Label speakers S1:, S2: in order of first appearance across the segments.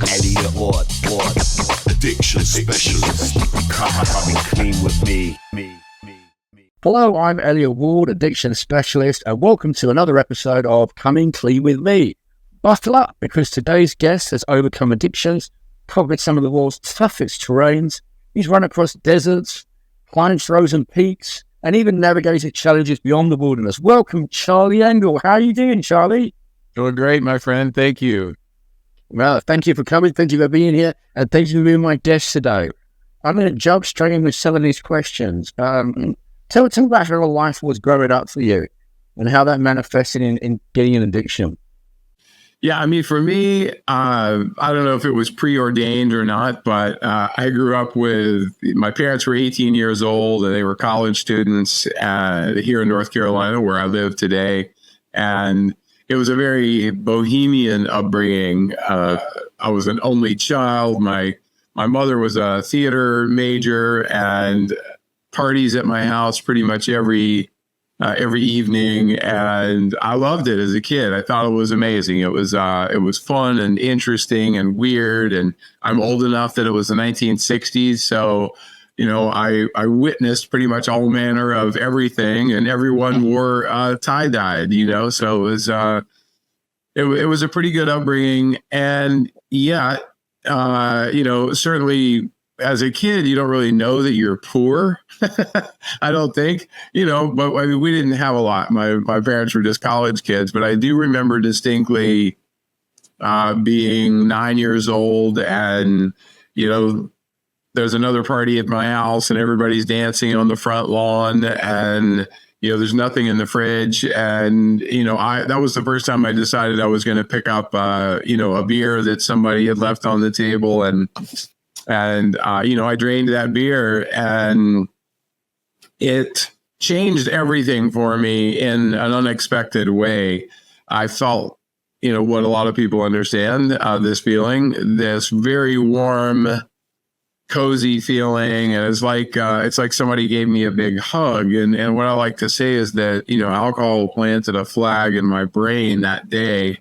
S1: Elliott, addiction specialist. Come clean with me.
S2: Hello, I'm Elliott Wald, addiction specialist, and welcome to another episode of Coming Clean with Me. Buckle up, because today's guest has overcome addictions, conquered some of the world's toughest terrains. He's run across deserts, climbed frozen peaks, and even navigated challenges beyond the wilderness. Welcome, Charlie Engle. How are you doing, Charlie?
S3: Doing great, my friend. Thank you.
S2: Well, thank you for coming. Thank you for being here. And thank you for being my guest today. I'm going to jump straight in with some of these questions. Tell about how life was growing up for you and how that manifested in getting an addiction.
S3: Yeah, I mean, for me, I don't know if it was preordained or not, but I grew up with, my parents were 18 years old and they were college students here in North Carolina, where I live today. And it was a very bohemian upbringing. I was an only child. My mother was a theater major, and parties at my house pretty much every evening, and I loved it as a kid. I thought it was amazing. It was fun and interesting and weird. And I'm old enough that it was the 1960s, so I witnessed pretty much all manner of everything, and everyone wore tie-dyed. So it was a pretty good upbringing, and yeah, certainly. As a kid, you don't really know that you're poor. I don't think, but I mean, we didn't have a lot. My parents were just college kids, but I do remember distinctly being 9 years old, and, there's another party at my house and everybody's dancing on the front lawn, and, there's nothing in the fridge. And, that was the first time I decided I was going to pick up, a beer that somebody had left on the table, and I drained that beer, and it changed everything for me in an unexpected way. I felt, what a lot of people understand, this feeling, this very warm, cozy feeling. And it's like somebody gave me a big hug. And what I like to say is that, alcohol planted a flag in my brain that day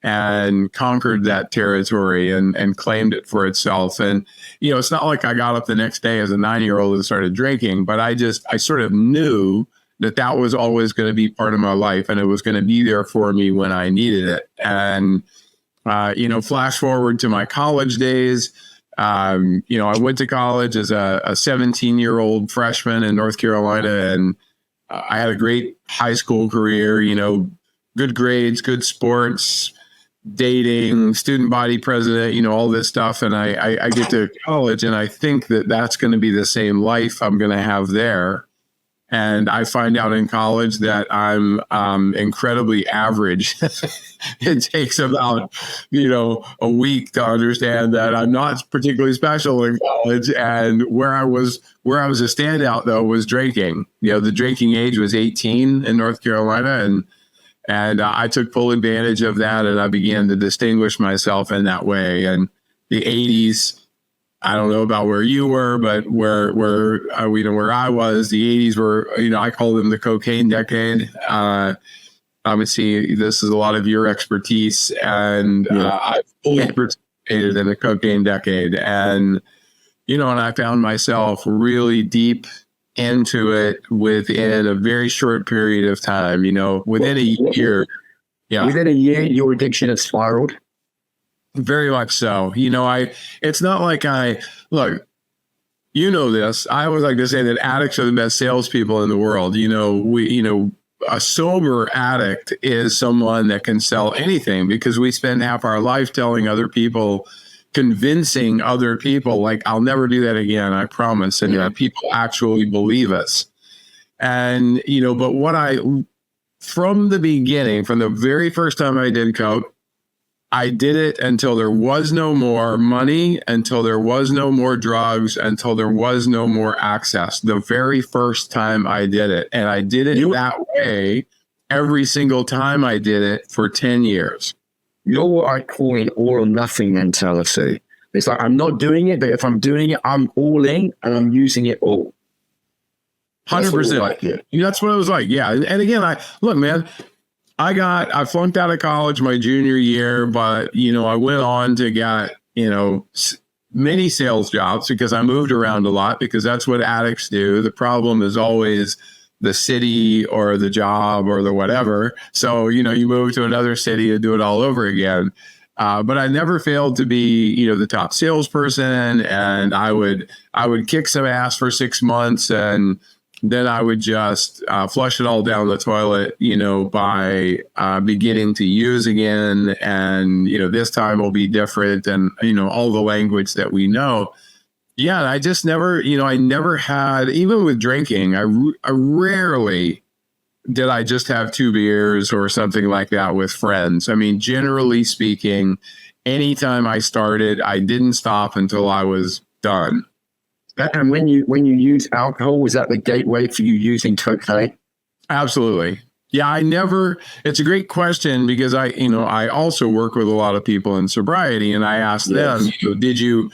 S3: and conquered that territory and claimed it for itself. And, it's not like I got up the next day as a 9-year-old and started drinking, but I sort of knew that was always going to be part of my life, and it was going to be there for me when I needed it. And, flash forward to my college days. I went to college as a 17-year-old freshman in North Carolina, and I had a great high school career, good grades, good sports, dating, student body president, all this stuff. And I get to college, and I think that that's going to be the same life I'm going to have there. And I find out in college that I'm incredibly average. It takes about, a week to understand that I'm not particularly special in college. And where I was a standout, though, was drinking. The drinking age was 18 in North Carolina, and I took full advantage of that, and I began to distinguish myself in that way. And the 80s, I don't know about where you were, but where I was, the 80s were, I call them the cocaine decade. Obviously, this is a lot of your expertise, and I fully participated in the cocaine decade. And, and I found myself really deep into it within a very short period of time. Within a year. Yeah.
S2: Within a year, your addiction has spiraled.
S3: Very much so. It's not like look, this. I always like to say that addicts are the best salespeople in the world. A sober addict is someone that can sell anything, because we spend half our life telling other people, convincing other people, like, I'll never do that again, I promise. And people actually believe us. And, but from the beginning, from the very first time I did coke, I did it until there was no more money, until there was no more drugs, until there was no more access. The very first time I did it. And I did it that way every single time I did it for 10 years.
S2: You're what I call an all or nothing mentality. It's like, I'm not doing it, but if I'm doing it, I'm all in and I'm using it all.
S3: 100%. That's what it was like. Yeah. And again, I flunked out of college my junior year, but, I went on to get, many sales jobs because I moved around a lot because that's what addicts do. The problem is always the city or the job or the whatever. So, you move to another city and do it all over again. But I never failed to be, the top salesperson, and I would kick some ass for 6 months, and then I would just flush it all down the toilet, by beginning to use again. And, this time will be different, and, all the language that we know. Yeah, I just never, I never had, even with drinking, I rarely did I just have 2 beers or something like that with friends. I mean, generally speaking, anytime I started, I didn't stop until I was done.
S2: And when you use alcohol, was that the gateway for you using cocaine?
S3: Absolutely. Yeah, it's a great question because I also work with a lot of people in sobriety, and I asked them, did you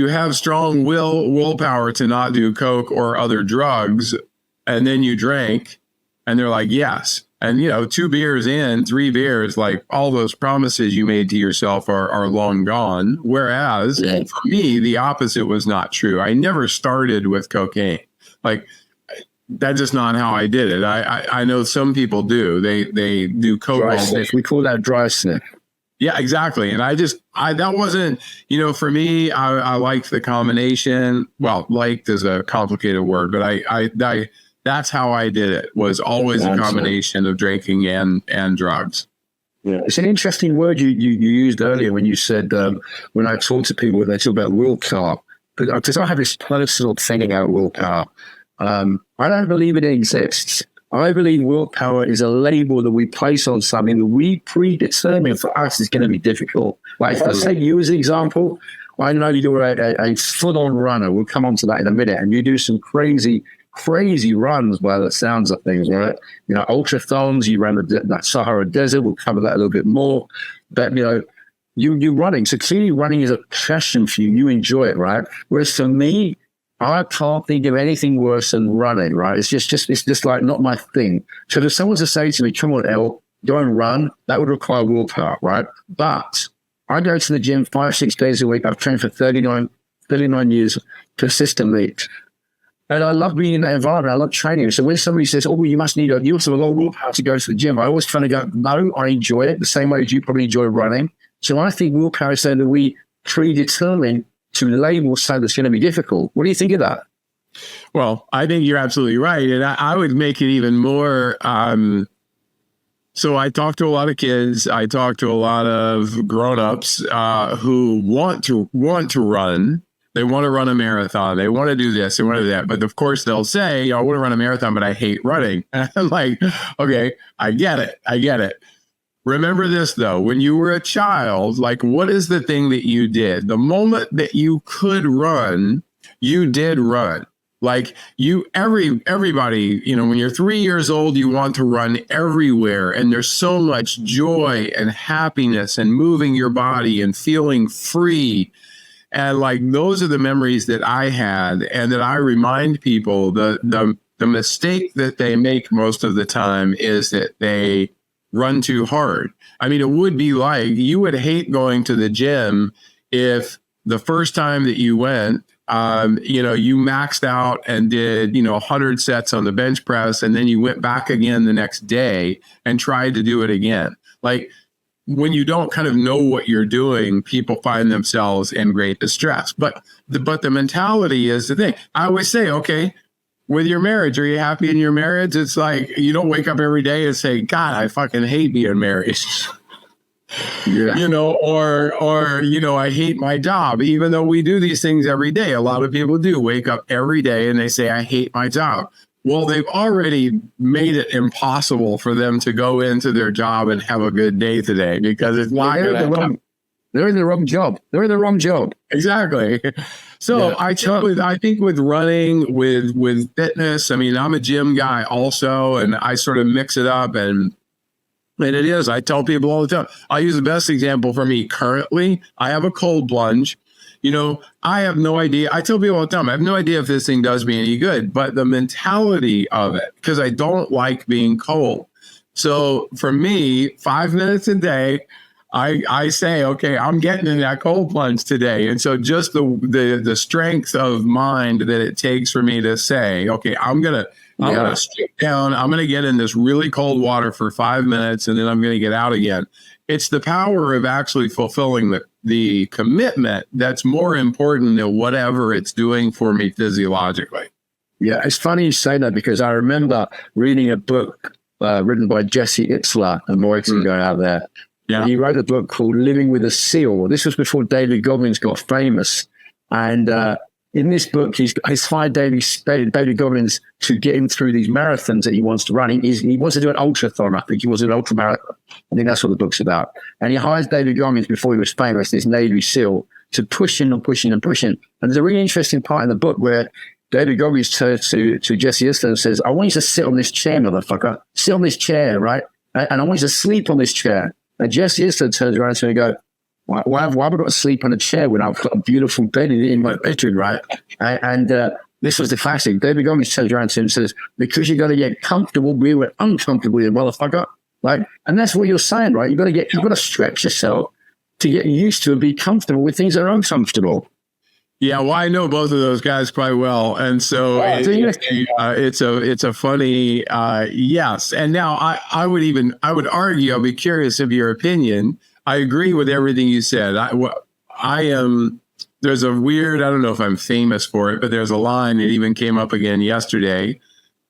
S3: have strong willpower to not do coke or other drugs, and then you drank? And they're like, yes. And, 2 beers in, 3 beers, like all those promises you made to yourself are long gone. Whereas for me, the opposite was not true. I never started with cocaine. Like, that's just not how I did it. I know some people do. They do coke.
S2: Dry sniff. We call that dry sniff.
S3: Yeah, exactly. And that wasn't, for me, I liked the combination. Well, liked is a complicated word, but I that's how I did it, was always a combination of drinking and drugs.
S2: Yeah, it's an interesting word you used earlier when you said, when I talk to people, they talk about willpower. Because I have this personal thing about willpower. I don't believe it exists. I believe willpower is a label that we place on something that we predetermine for us is going to be difficult. Like, if I take you as an example, I know you're a full-on runner. We'll come on to that in a minute. And you do some crazy runs by the sounds of things, right? Ultrathons, you ran the Sahara Desert. We'll cover that a little bit more. But, you're running. So clearly running is a passion for you. You enjoy it, right? Whereas for me, I can't think of anything worse than running, right? It's just like not my thing. So if someone to say to me, come on, El, go and run, that would require willpower, right? But I go to the gym 5-6 days a week. I've trained for 39 years consistently. And I love being in that environment. I love training. So when somebody says, oh, you also have a lot of willpower to go to the gym, I always kind of go, no, I enjoy it the same way as you probably enjoy running. So I think willpower is something that we predetermine to label something that's going to be difficult. What do you think of that?
S3: Well, I think you're absolutely right. And I would make it even more. So I talk to a lot of kids. I talk to a lot of grownups who want to run. They want to run a marathon. They want to do this. They want to do that. But of course, they'll say, I want to run a marathon, but I hate running. And I'm like, okay, I get it. Remember this, though. When you were a child, like, what is the thing that you did? The moment that you could run, you did run. Like, everybody, when you're 3 years old, you want to run everywhere. And there's so much joy and happiness and moving your body and feeling free. And like, those are the memories that I had, and that I remind people the mistake that they make most of the time is that they run too hard. I mean, it would be like, you would hate going to the gym if the first time that you went, you maxed out and did, 100 sets on the bench press, and then you went back again the next day and tried to do it again. Like, when you don't kind of know what you're doing, people find themselves in great distress. But the mentality is the thing. I always say, okay, with your marriage, are you happy in your marriage? It's like, you don't wake up every day and say, God, I fucking hate being married. Yeah. I hate my job, even though we do these things every day. A lot of people do wake up every day and they say, I hate my job. Well, they've already made it impossible for them to go into their job and have a good day today, because it's not going to happen.
S2: They're in the wrong job.
S3: Exactly. So yeah. I think with running, with fitness, I mean, I'm a gym guy also, and I sort of mix it up, and it is. I tell people all the time. I'll use the best example for me currently. I have a cold plunge. I have no idea. I tell people all the time, I have no idea if this thing does me any good, but the mentality of it, because I don't like being cold. So for me, 5 minutes a day, I say, okay, I'm getting in that cold plunge today. And so just the strength of mind that it takes for me to say, okay, I'm gonna strip down, I'm gonna get in this really cold water for 5 minutes and then I'm gonna get out again. It's the power of actually fulfilling the commitment that's more important than whatever it's doing for me physiologically.
S2: Yeah, it's funny you say that because I remember reading a book written by Jesse Itzler and more ago out there. Yeah. He wrote a book called Living with a Seal. This was before David Goggins got famous. And in this book, he's hired David Goggins to get him through these marathons that he wants to run. He wants to do an ultrathon. I think he wants to do an ultra marathon. I think that's what the book's about. And he hires David Goggins before he was famous, this Navy SEAL, to push him and push him and push him. And there's a really interesting part in the book where David Goggins turns to Jesse Itzler and says, I want you to sit on this chair, motherfucker. Sit on this chair, right? And I want you to sleep on this chair. And Jesse Itzler turns around to me and goes, why have I got to sleep on a chair when I've got a beautiful bed in my bedroom, right? And this was the classic. David Goggins turns around to him and says, because you got to get comfortable being uncomfortable, you motherfucker. Right? And that's what you're saying, right? You've got to stretch yourself to get used to and be comfortable with things that are uncomfortable.
S3: Yeah, well, I know both of those guys quite well, and so it's a funny yes. And now I would argue. I'll be curious of your opinion. I agree with everything you said. I am. There's a weird. I don't know if I'm famous for it, but there's a line that even came up again yesterday.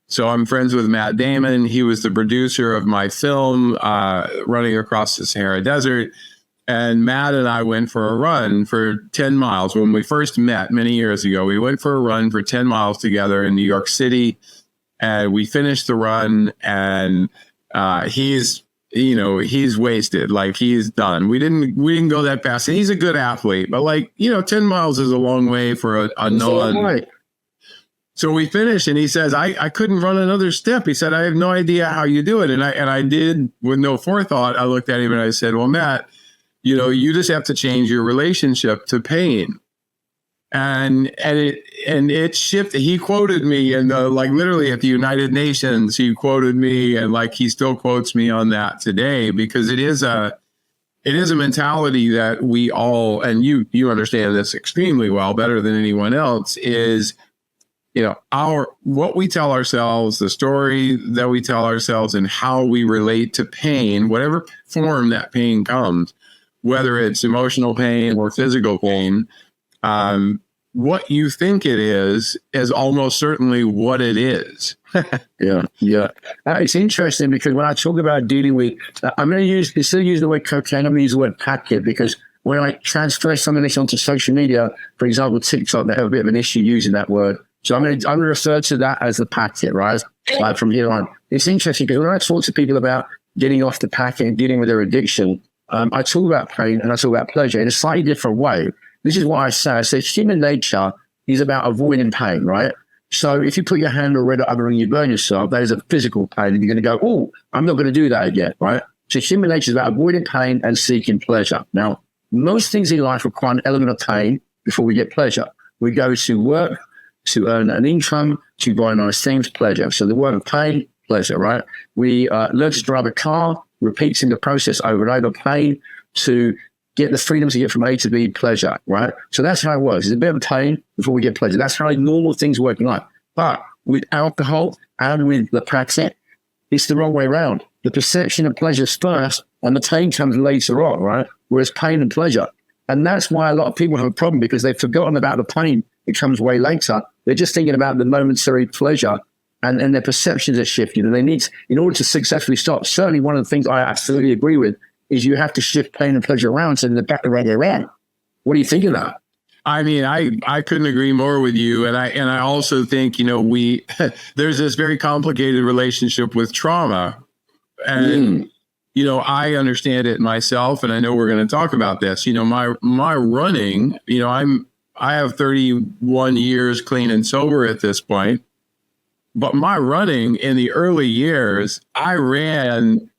S3: So I'm friends with Matt Damon. He was the producer of my film, Running Across the Sahara Desert. And Matt and I went for a run for 10 miles. When we first met many years ago, we went for a run for 10 miles together in New York City. And we finished the run and he's wasted. Like he's done. We didn't go that fast. And he's a good athlete, but 10 miles is a long way for a non. So we finished and he says, I couldn't run another step. He said, I have no idea how you do it. And I did with no forethought. I looked at him and I said, well, Matt, you just have to change your relationship to pain. And it shifted. He quoted me and literally at the United Nations, he quoted me and he still quotes me on that today because it is a mentality that we all, and you understand this extremely well, better than anyone else, is, what we tell ourselves, the story that we tell ourselves and how we relate to pain, whatever form that pain comes, whether it's emotional pain or physical pain, what you think it is almost certainly what it is.
S2: Yeah. It's interesting because when I talk about dealing with, I'm going to instead of using the word cocaine, I'm going to use the word packet because when I transfer some of this onto social media, for example, TikTok, they have a bit of an issue using that word. So I'm going to refer to that as the packet, right? From here on. It's interesting because when I talk to people about getting off the packet and dealing with their addiction, I talk about pain and I talk about pleasure in a slightly different way. This is what I say. I say human nature is about avoiding pain, right? So if you put your hand on a red oven and you burn yourself, that is a physical pain. And you're going to go, oh, I'm not going to do that again, right? So human nature is about avoiding pain and seeking pleasure. Now, most things in life require an element of pain before we get pleasure. We go to work to earn an income, to buy nice things, pleasure. So the word of pain, pleasure, right? We learn to drive a car, repeating the process over and over, pain to get the freedom to get from A to B, pleasure, right? So that's how it works. It's a bit of pain before we get pleasure. That's how normal things work in life. But with alcohol and with the packet, it's the wrong way around. The perception of pleasure is first and the pain comes later on, right? Whereas pain and pleasure. And that's why a lot of people have a problem because they've forgotten about the pain. It comes way later. They're just thinking about the momentary pleasure and their perceptions are shifting. And they need, in order to successfully stop, certainly one of the things I absolutely agree with is you have to shift pain and pleasure around so they're back the way they're at. What do you think of that?
S3: I mean, I couldn't agree more with you. And I also think, there's this very complicated relationship with trauma. And, I understand it myself. And I know we're going to talk about this. My running, I have 31 years clean and sober at this point. But my running in the early years, I ran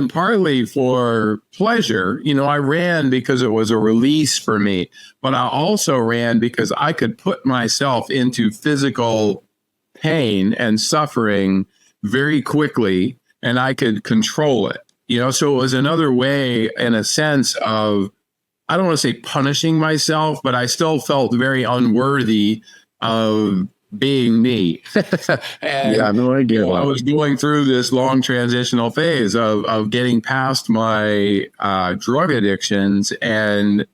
S3: partly for pleasure. I ran because it was a release for me, but I also ran because I could put myself into physical pain and suffering very quickly and I could control it. So it was another way, in a sense of, I don't want to say punishing myself, but I still felt very unworthy of being me. And
S2: Yeah, no idea.
S3: I was going through this long transitional phase of getting past my drug addictions and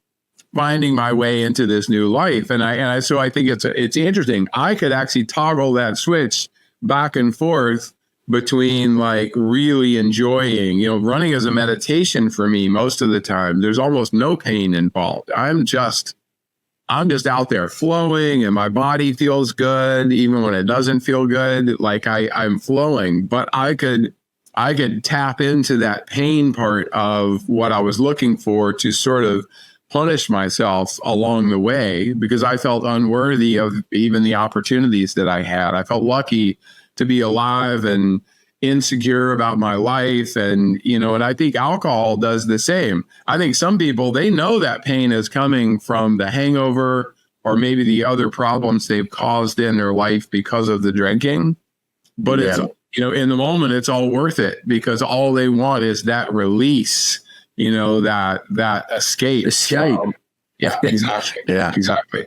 S3: finding my way into this new life. So I think it's interesting. I could actually toggle that switch back and forth between like really enjoying, running as a meditation for me most of the time. There's almost no pain involved. I'm just out there flowing, and my body feels good even when it doesn't feel good. Like I'm flowing, but I could tap into that pain part of what I was looking for to sort of punish myself along the way, because I felt unworthy of even the opportunities that I had. I felt lucky to be alive and insecure about my life. And I think alcohol does the same. I think some people, they know that pain is coming from the hangover or maybe the other problems they've caused in their life because of the drinking. But it's, in the moment, it's all worth it, because all they want is that release, that escape. Yeah, exactly.
S2: Yeah,
S3: exactly.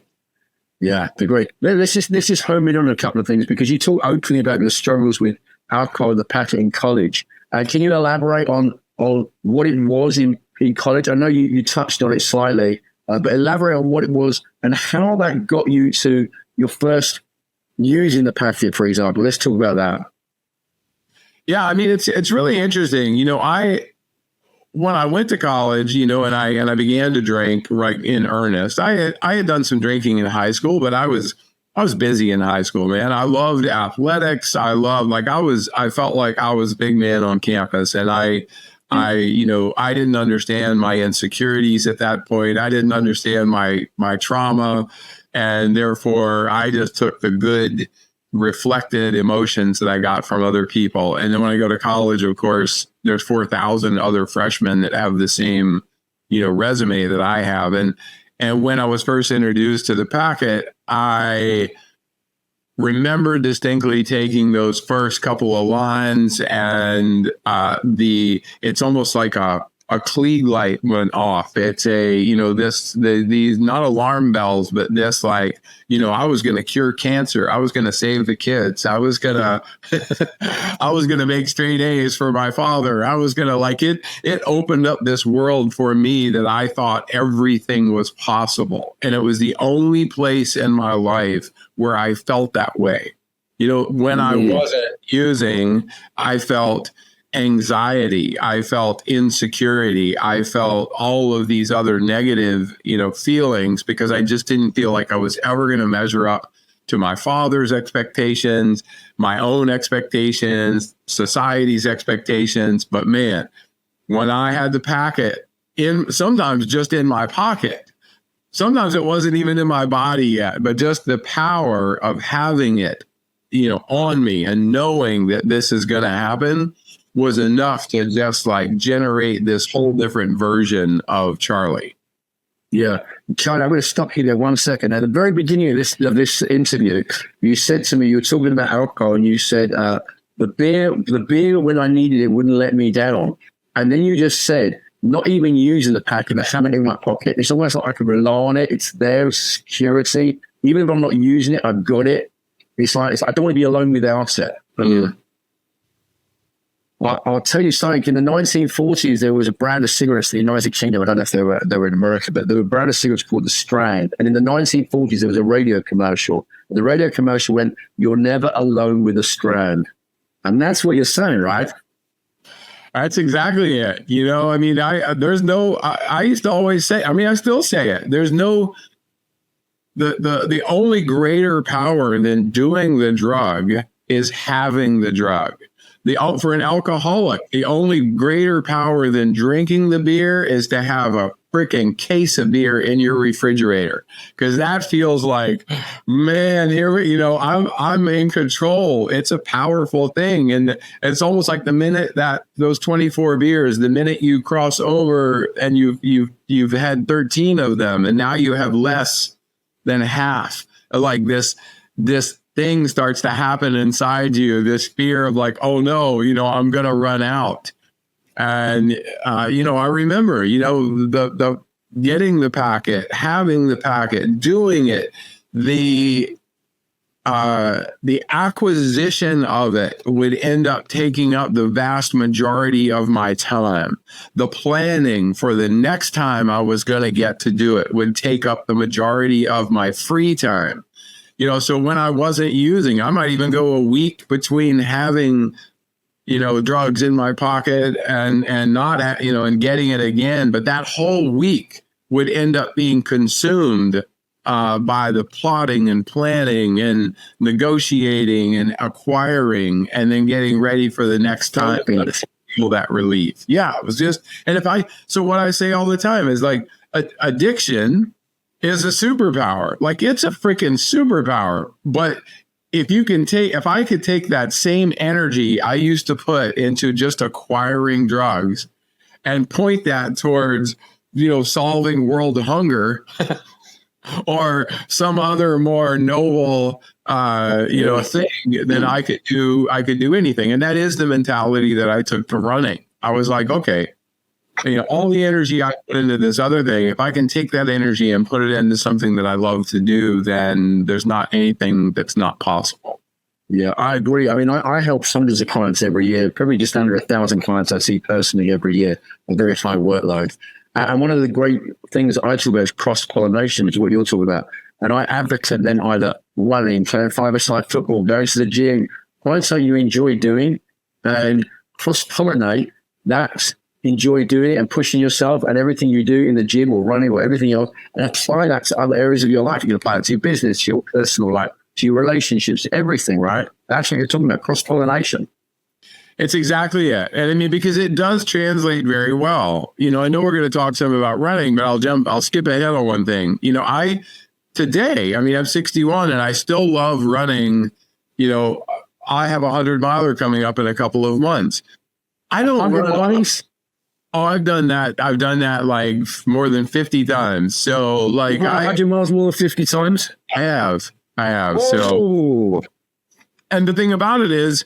S2: Yeah, great. Let's just home in on a couple of things, because you talk openly about the struggles with alcohol and the packet in college. Can you elaborate on what it was in college? I know you touched on it slightly, but elaborate on what it was and how that got you to your first using the packet, for example. Let's talk about that.
S3: Yeah, I mean, it's really interesting. When I went to college, and I began to drink right in earnest. I had done some drinking in high school, but I was busy in high school, man. I loved athletics. I felt like I was a big man on campus, and I didn't understand my insecurities at that point. I didn't understand my trauma, and therefore I just took the good reflected emotions that I got from other people. And then when I go to college, of course, there's 4,000 other freshmen that have the same, resume that I have. And when I was first introduced to the packet, I remember distinctly taking those first couple of lines, and it's almost like a Klieg light went off. It's these not alarm bells, but this I was going to cure cancer. I was going to save the kids. I was going to make straight A's for my father. I was going to it opened up this world for me that I thought everything was possible. And it was the only place in my life where I felt that way. When I wasn't using, I felt anxiety, I felt insecurity, I felt all of these other negative, feelings, because I just didn't feel like I was ever going to measure up to my father's expectations, my own expectations, society's expectations. But man, when I had the packet sometimes just in my pocket, sometimes it wasn't even in my body yet, but just the power of having it, on me and knowing that this is going to happen was enough to just generate this whole different version of Charlie.
S2: Yeah. Charlie, I'm going to stop you there 1 second. At the very beginning of this interview, you said to me, you were talking about alcohol, and you said, the beer when I needed it wouldn't let me down. And then you just said, not even using the packet, but having it in my pocket. It's almost like I can rely on it. It's there, security. Even if I'm not using it, I've got it. It's like I don't want to be alone without it. I'll tell you something. In the 1940s, there was a brand of cigarettes in the United Kingdom. I don't know if they were in America, but there were a brand of cigarettes called the Strand. And in the 1940s, there was a radio commercial. The radio commercial went, "You're never alone with a Strand." And that's what you're saying, right?
S3: That's exactly it. I used to always say, I still say it. There's no, the only greater power than doing the drug is having the drug. For an alcoholic, the only greater power than drinking the beer is to have a freaking case of beer in your refrigerator, because that feels like, man, I'm in control. It's a powerful thing, and it's almost like the minute that those 24 beers, the minute you cross over and you've had 13 of them, and now you have less than half, like this thing starts to happen inside you, this fear of oh no, I'm going to run out. And, I remember, the getting the packet, having the packet, doing it, the acquisition of it would end up taking up the vast majority of my time. The planning for the next time I was going to get to do it would take up the majority of my free time. So when I wasn't using, I might even go a week between having, drugs in my pocket and not, and getting it again. But that whole week would end up being consumed by the plotting and planning and negotiating and acquiring and then getting ready for the next time to feel that relief. Yeah, it was just, and so what I say all the time is like addiction is a superpower. Like it's a freaking superpower. But if I could take that same energy I used to put into just acquiring drugs and point that towards, solving world hunger, or some other more noble, thing, then I could do anything. And that is the mentality that I took to running. I was like, okay, all the energy I put into this other thing, if I can take that energy and put it into something that I love to do, then there's not anything that's not possible.
S2: Yeah, I agree. I mean, I help hundreds of clients every year, probably just under 1,000 clients I see personally every year, a very high workload. And one of the great things I talk about is cross-pollination, which is what you're talking about. And I advocate then either running, playing five-a-side football, going to the gym, find something you enjoy doing, and cross-pollinate that, enjoy doing it and pushing yourself and everything you do in the gym or running or everything else, and apply that to other areas of your life. You can apply it to your business, to your personal life, to your relationships, everything, right? That's what you're talking about, cross-pollination.
S3: It's exactly it. And I mean, because it does translate very well. I know we're going to talk some about running, but I'll skip ahead on one thing. I'm 61 and I still love running. I have a 100-miler coming up in a couple of months. I don't run. Oh, I've done that. I've done that like more than 50 times. So like
S2: 100 miles more than 50 times?
S3: I have.
S2: Whoa.
S3: So, and the thing about it is,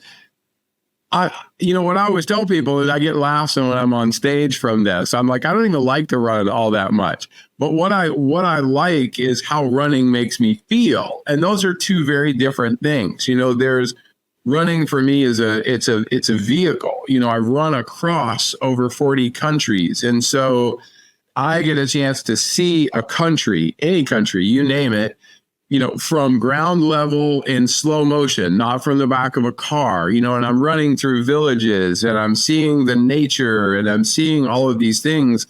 S3: what I always tell people is I get laughs when I'm on stage from this. I'm like, I don't even like to run all that much. But what I like is how running makes me feel. And those are two very different things. There's running for me is it's a vehicle. I run across over 40 countries. And so I get a chance to see a country, any country, you name it, from ground level in slow motion, not from the back of a car, and I'm running through villages and I'm seeing the nature and I'm seeing all of these things,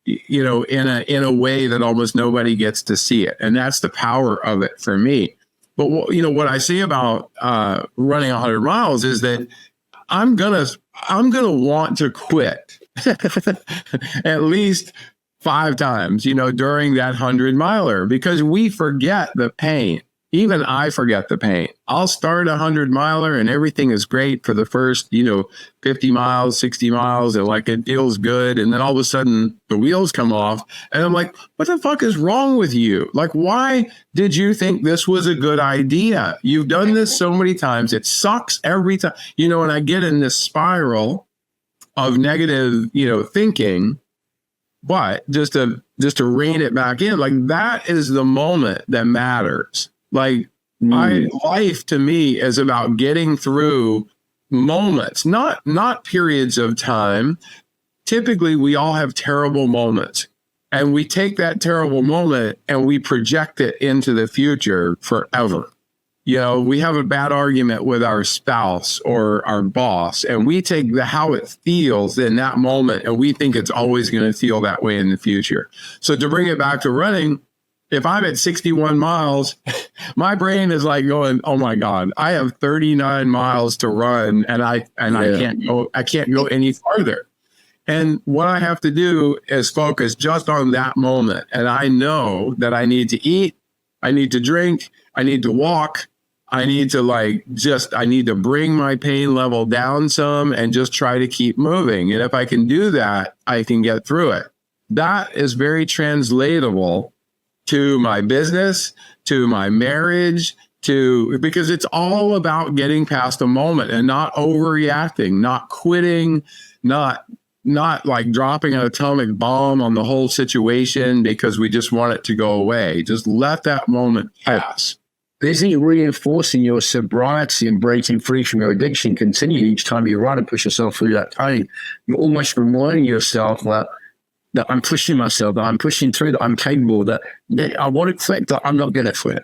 S3: in a way that almost nobody gets to see it. And that's the power of it for me. But what I say about running 100 miles is that I'm gonna want to quit at least 5 times, during that 100-miler, because we forget the pain. Even I forget the pain. I'll start a 100-miler and everything is great for the first, 50 miles, 60 miles, and like it feels good. And then all of a sudden the wheels come off and I'm like, what the fuck is wrong with you? Like, why did you think this was a good idea? You've done this so many times. It sucks every time, and I get in this spiral of negative, thinking. But just to rein it back in, like that is the moment that matters. Like my life to me is about getting through moments, not periods of time. Typically, we all have terrible moments, and we take that terrible moment and we project it into the future forever. We have a bad argument with our spouse or our boss, and we take how it feels in that moment, and we think it's always going to feel that way in the future. So to bring it back to running, if I'm at 61 miles, my brain is like going, oh my God, I have 39 miles to run and I can't go any farther. And what I have to do is focus just on that moment. And I know that I need to eat, I need to drink, I need to walk. I need to bring my pain level down some and just try to keep moving. And if I can do that, I can get through it. That is very translatable to my business, to my marriage, because it's all about getting past a moment and not overreacting, not quitting, not not like dropping an atomic bomb on the whole situation because we just want it to go away. Just let that moment pass.
S2: Isn't reinforcing your sobriety and breaking free from your addiction continue each time you run and push yourself through that pain? You're almost reminding yourself that I'm pushing myself, that I'm pushing through, that I'm capable, that I want to quit, that I'm not going to quit.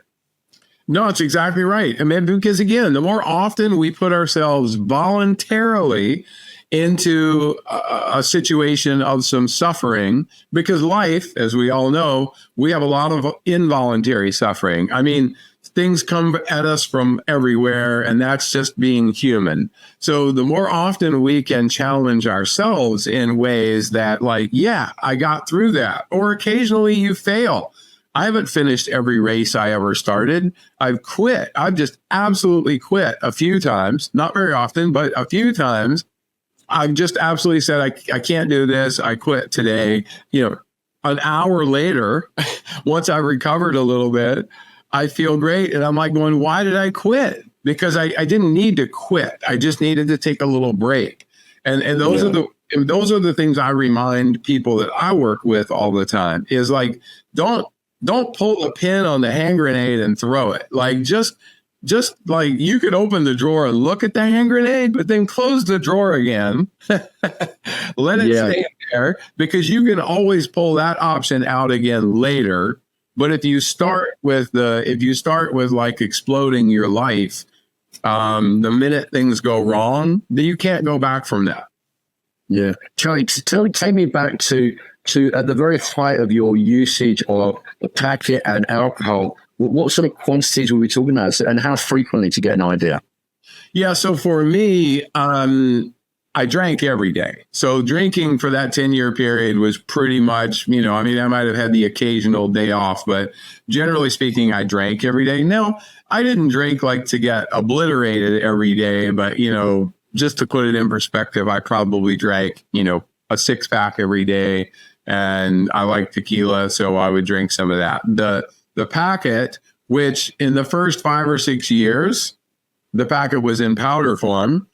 S3: No, it's exactly right. I mean, because again, the more often we put ourselves voluntarily into a situation of some suffering, because life, as we all know, we have a lot of involuntary suffering. I mean, things come at us from everywhere, and that's just being human. So the more often we can challenge ourselves in ways that, like, yeah, I got through that, or occasionally you fail. I haven't finished every race I ever started. I've quit. I've just absolutely quit a few times, not very often, but a few times. I've just absolutely said, I can't do this. I quit today. You know, an hour later, once I recovered a little bit, I feel great. And I'm like going, why did I quit? Because I didn't need to quit. I just needed to take a little break. And those are the things I remind people that I work with all the time is like, don't pull a pin on the hand grenade and throw it. Like just like you could open the drawer and look at the hand grenade, but then close the drawer again. Let it stay there, because you can always pull that option out again later. But if you start with like exploding your life, the minute things go wrong, then you can't go back from that.
S2: Yeah. Charlie, take me back to at the very height of your usage of the packet and alcohol. What sort of quantities were we talking about, and how frequently, to get an idea?
S3: Yeah, so for me, I drank every day. So drinking for that 10-year period was pretty much, I might have had the occasional day off, but generally speaking, I drank every day. Now, I didn't drink like to get obliterated every day, but, just to put it in perspective, I probably drank, a 6-pack every day, and I like tequila, so I would drink some of that. The packet, which in the first 5 or 6 years, the packet was in powder form.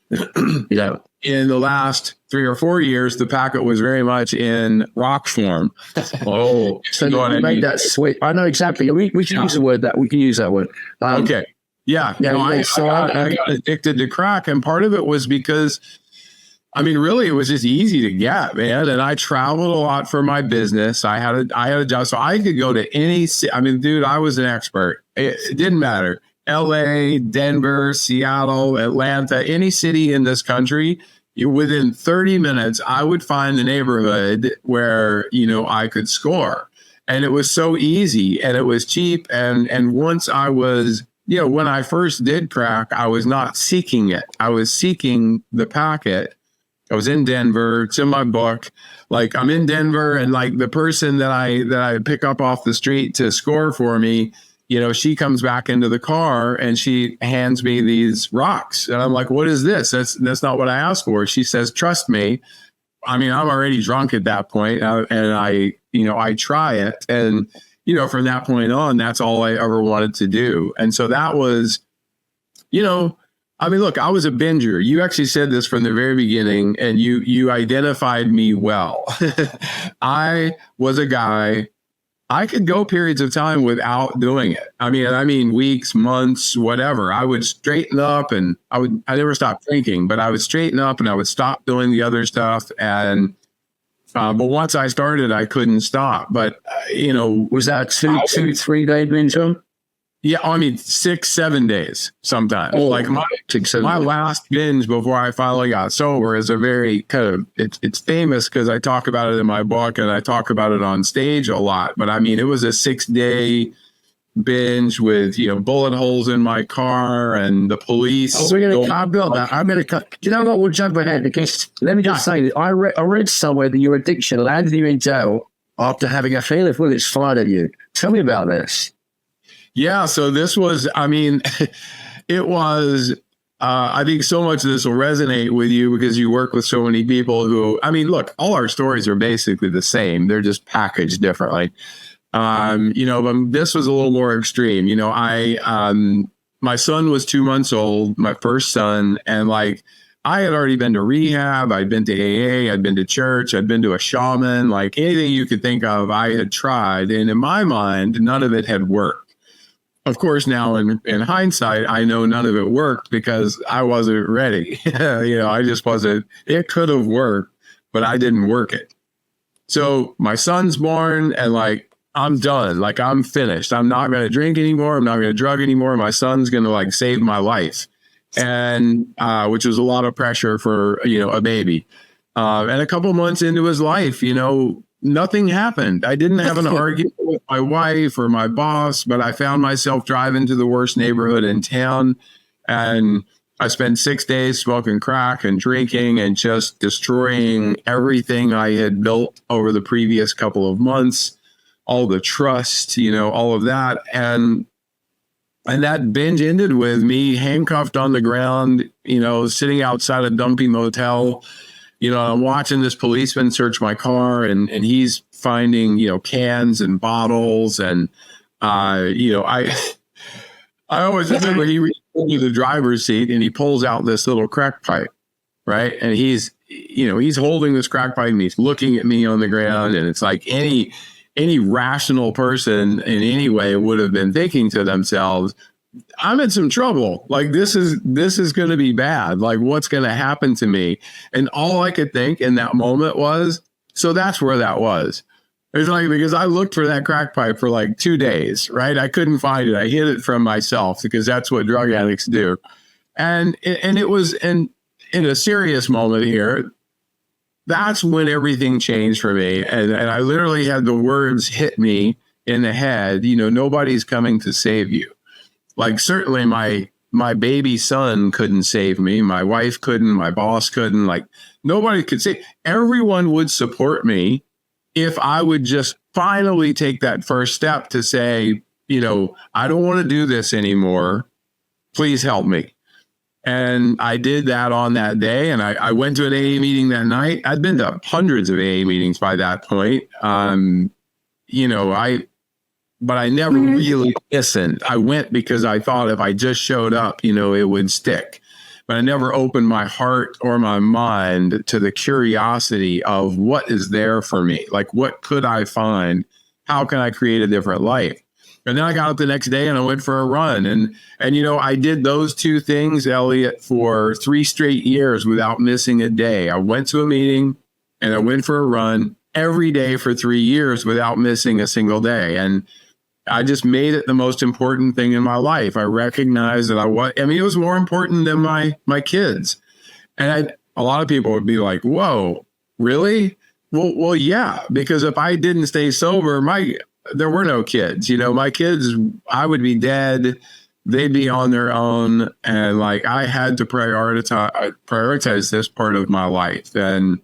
S2: Yeah.
S3: In the last 3 or 4 years, the packet was very much in rock form.
S2: Oh, so you made that switch. I know exactly. We can use the word that. We can use that word.
S3: Okay. Yeah. I got addicted to crack, and part of it was because, really, it was just easy to get, man. And I traveled a lot for my business. I had a job, so I could go to any city. Dude, I was an expert. It didn't matter. LA, Denver, Seattle, Atlanta, any city in this country, within 30 minutes, I would find the neighborhood where, I could score. And it was so easy, and it was cheap. And once I was, when I first did crack, I was not seeking it. I was seeking the packet. I was in Denver. It's in my book. Like, I'm in Denver, and like the person that I pick up off the street to score for me, she comes back into the car and she hands me these rocks. And I'm like, what is this? That's not what I asked for. She says, trust me. I'm already drunk at that point, and I try it. And, from that point on, that's all I ever wanted to do. And so that was, look, I was a binger. You actually said this from the very beginning, and you identified me well. I was a guy. I could go periods of time without doing it. I mean weeks, months, whatever. I would straighten up, and I never stopped drinking, but I would straighten up and I would stop doing the other stuff. And, but once I started, I couldn't stop. But,
S2: was that 2-3 day binge?
S3: Yeah, 6-7 days sometimes. Oh, like my last binge before I finally got sober is a very kind of, it's famous because I talk about it in my book and I talk about it on stage a lot. But it was a 6-day binge with, bullet holes in my car and the police.
S2: Oh, we're going to talk about that. I'm going to cut. Do you know what? We'll jump ahead, because let me just say that I read somewhere that your addiction landed you in jail after having a failure with its fired at you. Tell me about this.
S3: Yeah, so this was, it was, I think so much of this will resonate with you because you work with so many people who, look, all our stories are basically the same. They're just packaged differently. But this was a little more extreme. My son was 2 months old, my first son, and I had already been to rehab. I'd been to AA. I'd been to church. I'd been to a shaman. Like anything you could think of, I had tried. And in my mind, none of it had worked. Of course, now in hindsight, I know none of it worked because I wasn't ready. I just wasn't. It could have worked, but I didn't work it. So my son's born and like, I'm done. Like I'm finished. I'm not going to drink anymore. I'm not going to drug anymore. My son's going to like save my life. And which was a lot of pressure for, a baby. And a couple months into his life, nothing happened. I didn't have an argument with my wife or my boss, but I found myself driving to the worst neighborhood in town. And I spent 6 days smoking crack and drinking and just destroying everything I had built over the previous couple of months, all the trust, all of that. And that binge ended with me handcuffed on the ground, sitting outside a dumpy motel. I'm watching this policeman search my car and he's finding, cans and bottles. And, I always remember he reached into the driver's seat and he pulls out this little crack pipe, right? And he's holding this crack pipe and he's looking at me on the ground. And it's like any rational person in any way would have been thinking to themselves, I'm in some trouble. Like this is going to be bad. Like what's going to happen to me? And all I could think in that moment was, so that's where that was. It's like, because I looked for that crack pipe for like 2 days, right? I couldn't find it. I hid it from myself because that's what drug addicts do. And it was in a serious moment here. That's when everything changed for me. And I literally had the words hit me in the head, nobody's coming to save you. Like certainly my baby son couldn't save me. My wife couldn't, my boss couldn't, like nobody could save. Everyone would support me if I would just finally take that first step to say, I don't want to do this anymore. Please help me. And I did that on that day. And I went to an AA meeting that night. I'd been to hundreds of AA meetings by that point. But I never really listened. I went because I thought if I just showed up, it would stick. But I never opened my heart or my mind to the curiosity of what is there for me? Like, what could I find? How can I create a different life? And then I got up the next day and I went for a run. And I did those two things, Elliott, for 3 straight years without missing a day. I went to a meeting and I went for a run every day for 3 years without missing a single day. And I just made it the most important thing in my life. I recognized that it was more important than my kids. And a lot of people would be like, whoa, really? Well, yeah, because if I didn't stay sober, there were no kids. My kids, I would be dead. They'd be on their own. And like, I had to prioritize this part of my life. And,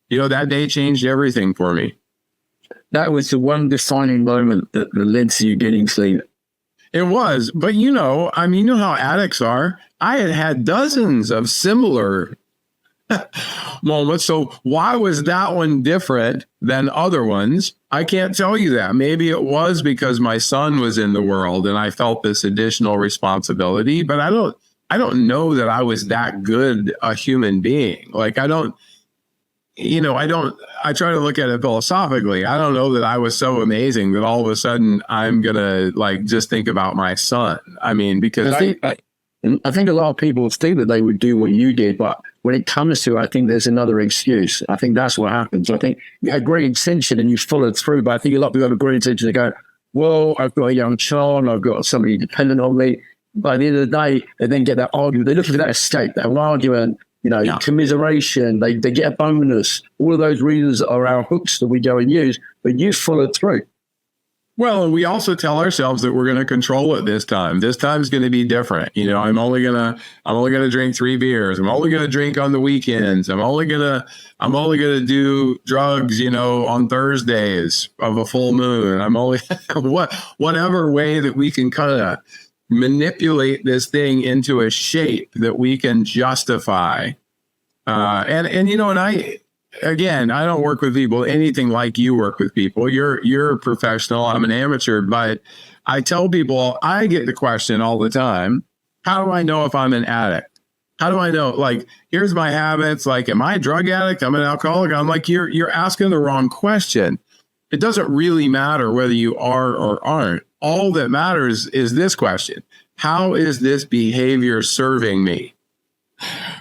S3: that day changed everything for me.
S2: That was the one defining moment that led to you getting clean.
S3: It was. But, how addicts are. I had dozens of similar moments. So why was that one different than other ones? I can't tell you that. Maybe it was because my son was in the world and I felt this additional responsibility. But I don't know that I was that good a human being. Like, I try to look at it philosophically. I don't know that I was so amazing that all of a sudden I'm going to just think about my son. I mean, because
S2: I think a lot of people think that they would do what you did, but when it comes to it, I think there's another excuse. I think that's what happens. I think you had great intention and you followed through, but I think a lot of people have a great intention to go, well, I've got a young child, I've got somebody dependent on me. By the end of the day, they then get that argument. They're looking for that escape, that argument, commiseration, they get a bonus. All of those reasons are our hooks that we go and use, but you followed through.
S3: Well, and we also tell ourselves that we're going to control it this time. This time's going to be different. I'm only going to drink 3 beers. I'm only going to drink on the weekends. I'm only going to do drugs, on Thursdays of a full moon. I'm only whatever way that we can kind of manipulate this thing into a shape that we can justify. And I don't work with people anything like you work with people. You're a professional. I'm an amateur, but I tell people, I get the question all the time, how do I know if I'm an addict? How do I know? Like, here's my habits. Like, am I a drug addict? I'm an alcoholic. I'm like, you're asking the wrong question. It doesn't really matter whether you are or aren't. All that matters is this question. How is this behavior serving me?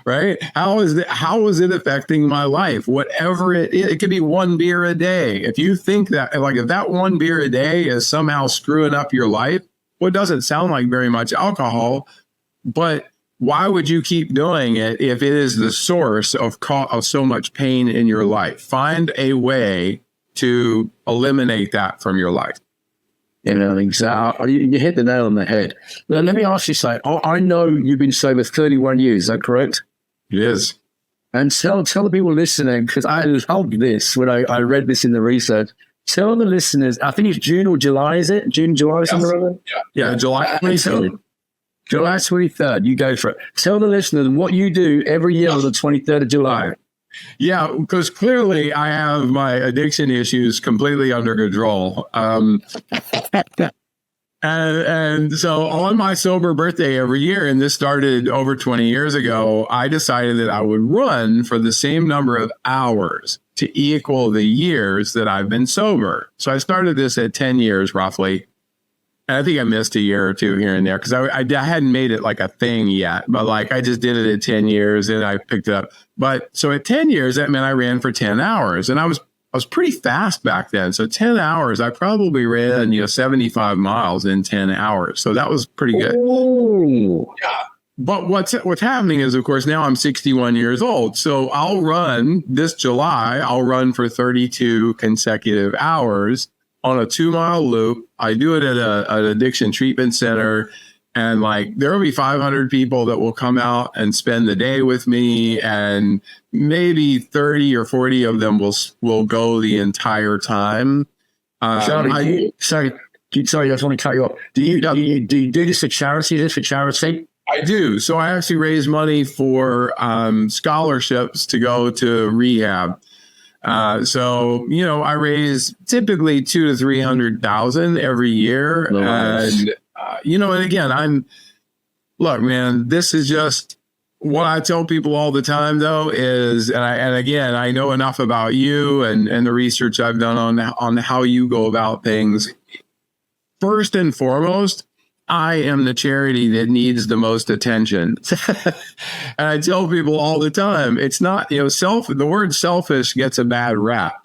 S3: Right? How is it affecting my life? Whatever it is, it could be one beer a day. If you think that, like, if that one beer a day is somehow screwing up your life, well, it doesn't sound like very much alcohol, but why would you keep doing it if it is the source of so much pain in your life? Find a way to eliminate that from your life.
S2: Exactly. You hit the nail on the head. Now, let me ask you something. I know you've been sober 31 years. Is that correct?
S3: It is.
S2: And tell the people listening, because I loved this when I read this in the research. Tell the listeners, I think it's June or July, is it? June, July, something like that?
S3: Yeah, July 23rd.
S2: July 23rd, you go for it. Tell the listeners what you do every year on the 23rd of July.
S3: Yeah, because clearly I have my addiction issues completely under control. And so on my sober birthday every year, and this started over 20 years ago, I decided that I would run for the same number of hours to equal the years that I've been sober. So I started this at 10 years roughly. And I think I missed a year or two here and there because I hadn't made it like a thing yet, but like I just did it at 10 years and I picked it up. But so at 10 years, that meant I ran for 10 hours and I was pretty fast back then. So 10 hours, I probably ran, 75 miles in 10 hours. So that was pretty good.
S2: Ooh.
S3: Yeah. But what's happening is, of course, now I'm 61 years old. So I'll run this July, I'll run for 32 consecutive hours on a 2-mile loop. I do it at an addiction treatment center. And like, there will be 500 people that will come out and spend the day with me. And maybe 30 or 40 of them will go the entire time.
S2: Charlie, sorry, I just want to cut you off. Do you do this for charity? Is this for charity?
S3: I do. So I actually raise money for scholarships to go to rehab. So I raise typically $200,000 to $300,000 every year.
S2: Nice.
S3: And and again, look, man, this is just what I tell people all the time, though, is, and again, I know enough about you and the research I've done on how you go about things. First and foremost, I am the charity that needs the most attention. And I tell people all the time, it's not, the word selfish gets a bad rap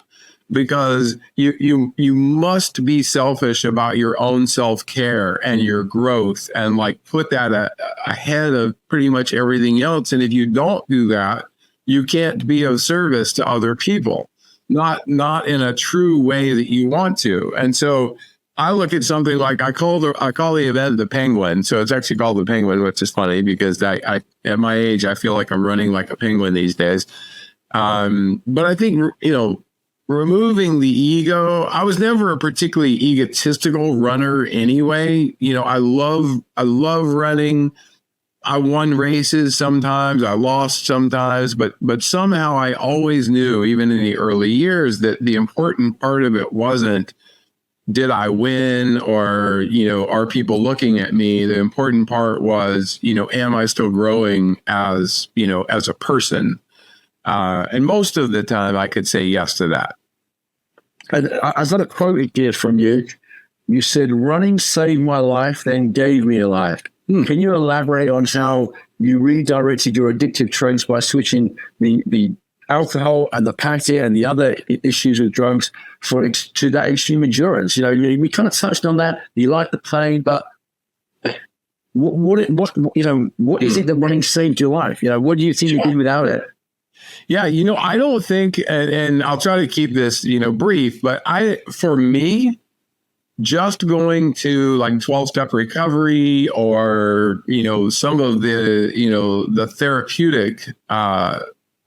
S3: because you must be selfish about your own self-care and your growth and like put that ahead of pretty much everything else. And if you don't do that, you can't be of service to other people, not in a true way that you want to. And so I look at something like I call the event the Penguin. So it's actually called the Penguin, which is funny because I at my age, I feel like I'm running like a penguin these days. But I think, removing the ego, I was never a particularly egotistical runner anyway. I love running. I won races sometimes, I lost sometimes, but somehow I always knew, even in the early years, that the important part of it wasn't, did I win or, are people looking at me? The important part was, am I still growing as a person? And most of the time I could say yes to that.
S2: And I got a quote here from you. You said, running saved my life, then gave me a life. Can you elaborate on how you redirected your addictive traits by switching the alcohol and the party and the other issues with drugs to that extreme endurance? We kind of touched on that. You like the pain, but what is it that running saved your life? What do you think you did without it?
S3: Yeah, I don't think, and I'll try to keep this, brief, but for me, just going to like 12-step recovery or, some of the therapeutic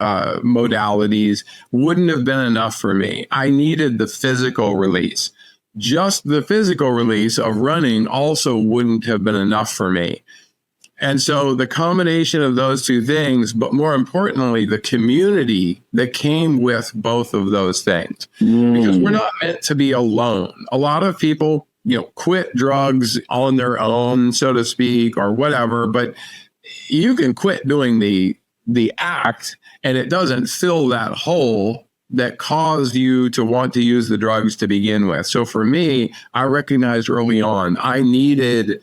S3: modalities wouldn't have been enough for me. I needed the physical release. Just the physical release of running also wouldn't have been enough for me. And so the combination of those two things, but more importantly, the community that came with both of those things, because we're not meant to be alone. A lot of people, quit drugs on their own, so to speak, or whatever. But you can quit doing the act, and it doesn't fill that hole that caused you to want to use the drugs to begin with. So for me, I recognized early on I needed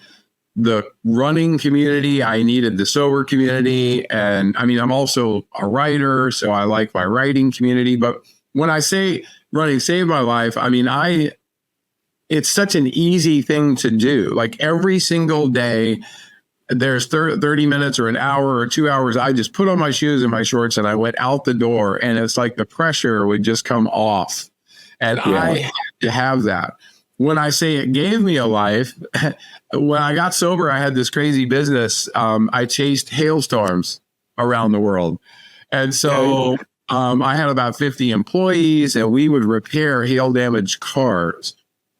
S3: the running community, I needed the sober community, and I mean, I'm also a writer, so I like my writing community. But when I say running saved my life, I mean, it's such an easy thing to do. Like every single day, there's 30 minutes or an hour or 2 hours. I just put on my shoes and my shorts and I went out the door, and it's like the pressure would just come off. And I had to have that. When I say it gave me a life, when I got sober, I had this crazy business. I chased hailstorms around the world. And so I had about 50 employees, and we would repair hail damaged cars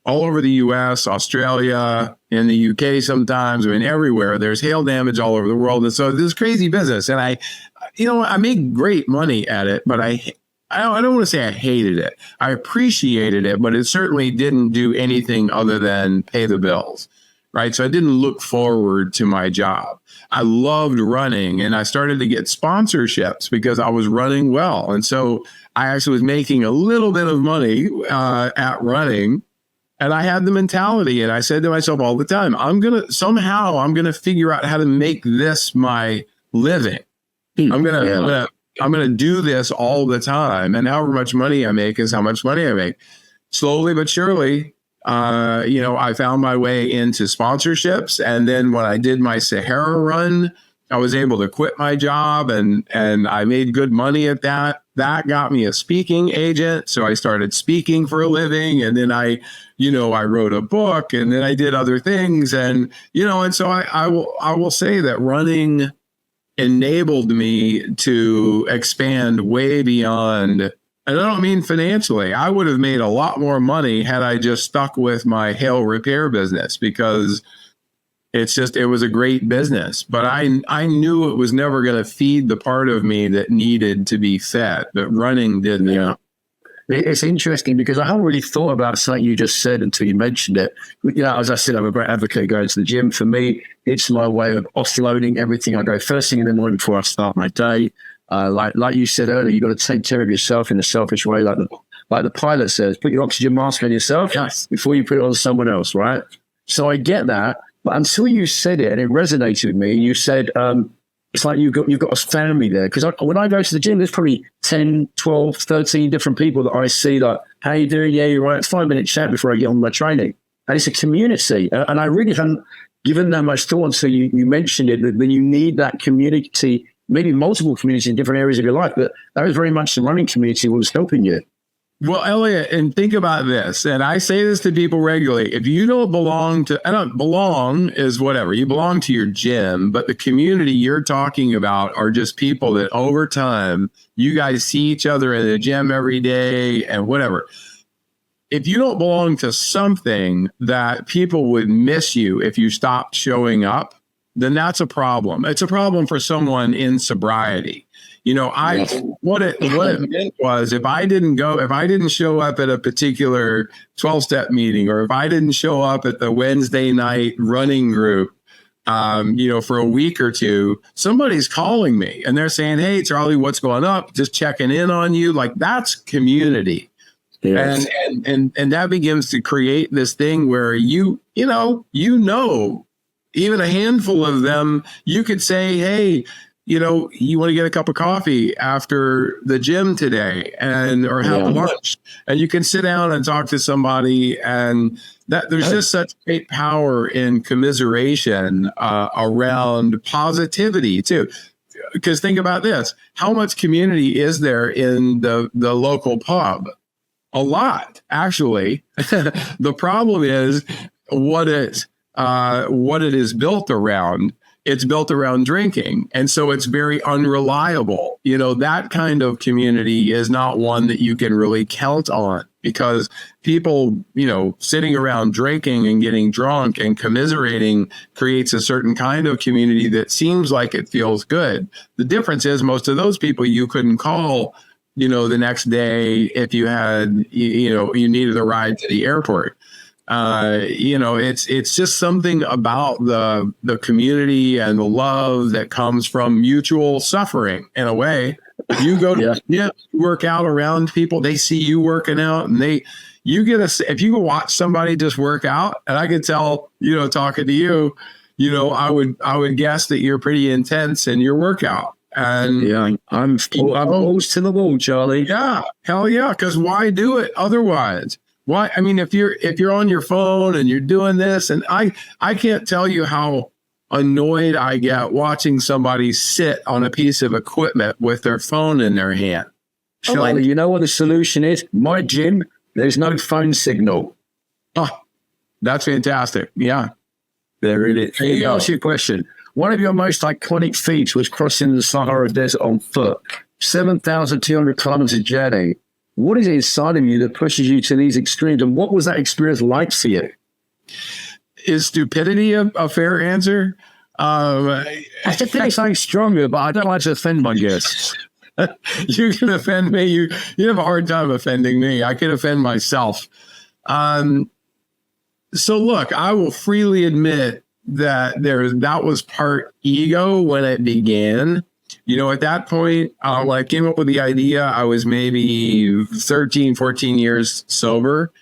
S3: all over the US, Australia, in the UK sometimes, I mean, everywhere. There's hail damage all over the world. And so this crazy business. And I made great money at it, but I don't want to say I hated it. I appreciated it, but it certainly didn't do anything other than pay the bills, right? So I didn't look forward to my job. I loved running, and I started to get sponsorships because I was running well. And so I actually was making a little bit of money at running. And I had the mentality, and I said to myself all the time, I'm going to figure out how to make this my living. I'm going to do this all the time. And however much money I make is how much money I make. Slowly but surely, I found my way into sponsorships. And then when I did my Sahara run, I was able to quit my job, and I made good money at that. That got me a speaking agent. So I started speaking for a living, and then I wrote a book, and then I did other things. And so I will say that running enabled me to expand way beyond, and I don't mean financially. I would have made a lot more money had I just stuck with my hail repair business, because it was a great business, but I knew it was never going to feed the part of me that needed to be fed, but running did.
S2: Yeah. It's interesting because I hadn't really thought about something you just said until you mentioned it. As I said, I'm a great advocate going to the gym. For me, it's my way of offloading everything. I go first thing in the morning before I start my day. Like you said earlier, you've got to take care of yourself in a selfish way, like the pilot says, put your oxygen mask on yourself before you put it on someone else, right? So I get that. But until you said it, and it resonated with me, you said, it's like you've got a family there. Because when I go to the gym, there's probably 10, 12, 13 different people that I see like, how you doing? Yeah, you're right. 5-minute chat before I get on my training. And it's a community. And I really hadn't given that much thought until you mentioned it, that you need that community, maybe multiple communities in different areas of your life. But that was very much the running community what was helping you.
S3: Well, Elliott, and think about this, and I say this to people regularly. If you don't belong is whatever. You belong to your gym, but the community you're talking about are just people that over time, you guys see each other in the gym every day and whatever. If you don't belong to something that people would miss you if you stopped showing up, then that's a problem. It's a problem for someone in sobriety. What it meant was if I didn't show up at a particular 12-step meeting, or if I didn't show up at the Wednesday night running group, for a week or two, somebody's calling me and they're saying, "Hey, Charlie, what's going up? Just checking in on you." Like, that's community. Yes. And that begins to create this thing where even a handful of them, you could say, "Hey, you want to get a cup of coffee after the gym today or have lunch," and you can sit down and talk to somebody, and that there's just such great power in commiseration around positivity too. Because think about this, how much community is there in the local pub? A lot, actually. The problem is what it is built around. It's built around drinking. And so it's very unreliable. That kind of community is not one that you can really count on, because people, sitting around drinking and getting drunk and commiserating creates a certain kind of community that seems like it feels good. The difference is most of those people you couldn't call, the next day if you had, you needed a ride to the airport. It's just something about the community and the love that comes from mutual suffering in a way. You go to work out around people, they see you working out, and if you watch somebody just work out, and I can tell, talking to you, I would guess that you're pretty intense in your workout. And
S2: I'm balls to the wall, Charlie.
S3: Yeah, hell yeah. Because why do it otherwise? Why? I mean, if you're on your phone and you're doing this, and I can't tell you how annoyed I get watching somebody sit on a piece of equipment with their phone in their hand.
S2: Charlie, you know what the solution is? My gym, there's no phone signal.
S3: Oh, that's fantastic. Yeah.
S2: There it is. Let me ask you a question. One of your most iconic feats was crossing the Sahara Desert on foot. 7,200 kilometers journey. What is it inside of you that pushes you to these extremes? And what was that experience like for you?
S3: Is stupidity a fair answer?
S2: I think it's something stronger, but I don't like to offend my guests.
S3: You can offend me. You have a hard time offending me. I can offend myself. So look, I will freely admit that was part ego when it began. At that point, when I came up with the idea, I was maybe 13, 14 years sober.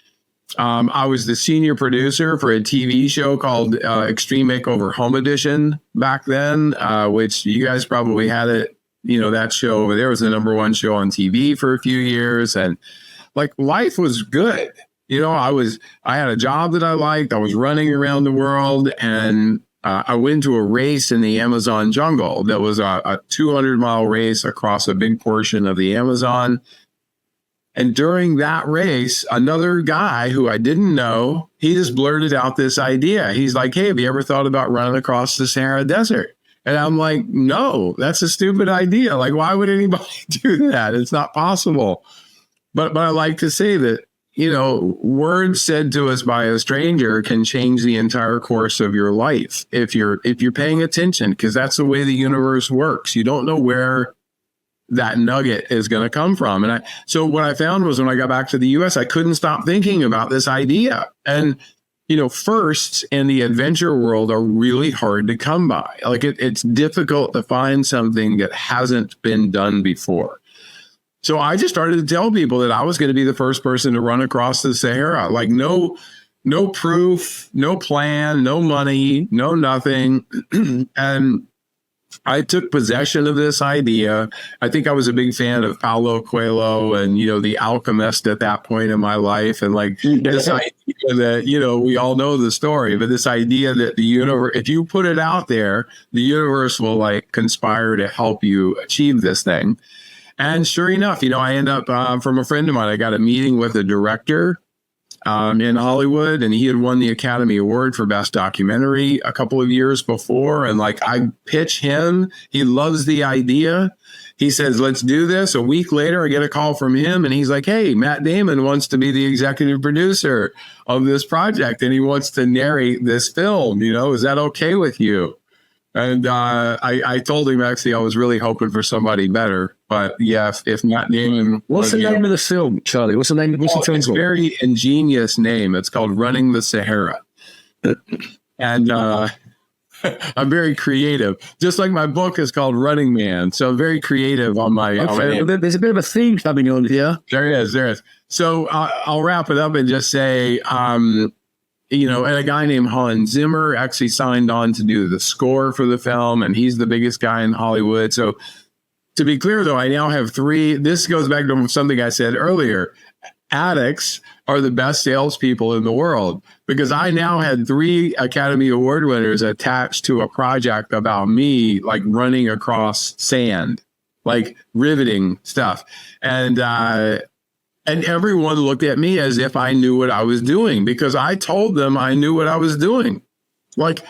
S3: I was the senior producer for a TV show called Extreme Makeover Home Edition back then, which you guys probably had it. That show over there was the #1 show on TV for a few years. And life was good. I had a job that I liked. I was running around the world, and I went to a race in the Amazon jungle that was a 200-mile race across a big portion of the Amazon. And during that race, another guy who I didn't know, he just blurted out this idea. He's like, "Hey, have you ever thought about running across the Sahara Desert?" And I'm like, "No, that's a stupid idea. Why would anybody do that? It's not possible." But I like to say that, words said to us by a stranger can change the entire course of your life if you're paying attention, because that's the way the universe works. You don't know where that nugget is going to come from. And so what I found was when I got back to the US, I couldn't stop thinking about this idea. And, firsts in the adventure world are really hard to come by. It's difficult to find something that hasn't been done before. So I just started to tell people that I was going to be the first person to run across the Sahara. No proof, no plan, no money, no nothing. And I took possession of this idea. I think I was a big fan of Paulo Coelho and, The Alchemist at that point in my life. And this idea that, we all know the story, but this idea that the universe, if you put it out there, the universe will conspire to help you achieve this thing. And sure enough, I end up from a friend of mine, I got a meeting with a director in Hollywood, and he had won the Academy Award for Best Documentary a couple of years before. And I pitch him, he loves the idea. He says, "Let's do this." A week later, I get a call from him, and he's like, "Hey, Matt Damon wants to be the executive producer of this project, and he wants to narrate this film. Is that okay with you?" And I told him, actually, I was really hoping for somebody better. But yeah, if Matt Damon...
S2: What's the name of the film, Charlie? What's the name? It's a
S3: very ingenious name. It's called Running the Sahara. And I'm very creative. Just like my book is called Running Man. So I'm very creative on my...
S2: Okay. There's a bit of a theme coming on here.
S3: There is. So I'll wrap it up and just say... and a guy named Hans Zimmer actually signed on to do the score for the film, and he's the biggest guy in Hollywood. So to be clear, though, I now have 3. This goes back to something I said earlier. Addicts are the best salespeople in the world, because I now had 3 Academy Award winners attached to a project about me, running across sand, riveting stuff. And everyone looked at me as if I knew what I was doing, because I told them I knew what I was doing.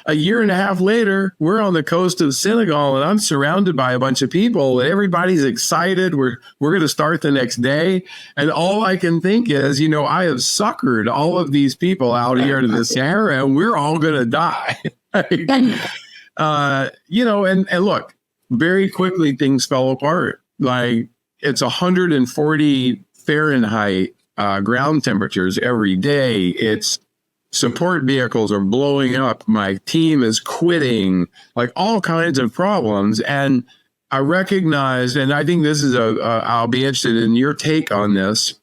S3: A year and a half later, we're on the coast of Senegal, and I'm surrounded by a bunch of people, and everybody's excited. We're going to start the next day. And all I can think is, I have suckered all of these people out here into the Sahara, and we're all going to die. And look, very quickly things fell apart. It's 140 Fahrenheit ground temperatures every day. It's support vehicles are blowing up. My team is quitting, like all kinds of problems. And I recognized, and I think this is I'll be interested in your take on this.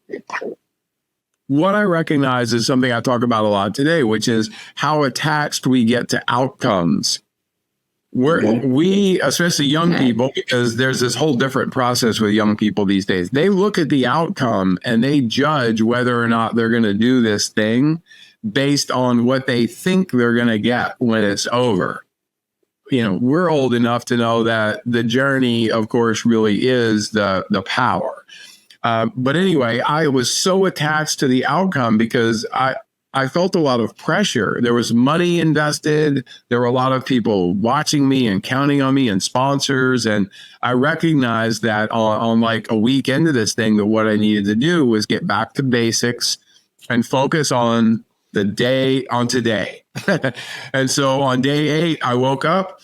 S3: What I recognize is something I talk about a lot today, which is how attached we get to outcomes. We, especially young people, because there's this whole different process with young people these days. They look at the outcome and they judge whether or not they're going to do this thing based on what they think they're going to get when it's over. We're old enough to know that the journey, of course, really is the power. But anyway, I was so attached to the outcome because I felt a lot of pressure. There was money invested. There were a lot of people watching me and counting on me and sponsors. And I recognized that on like a week into this thing, that what I needed to do was get back to basics and focus on today. And so on day 8, I woke up,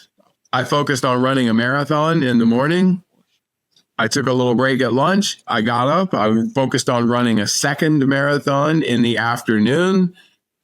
S3: I focused on running a marathon in the morning. I took a little break at lunch. I got up. I focused on running a second marathon in the afternoon.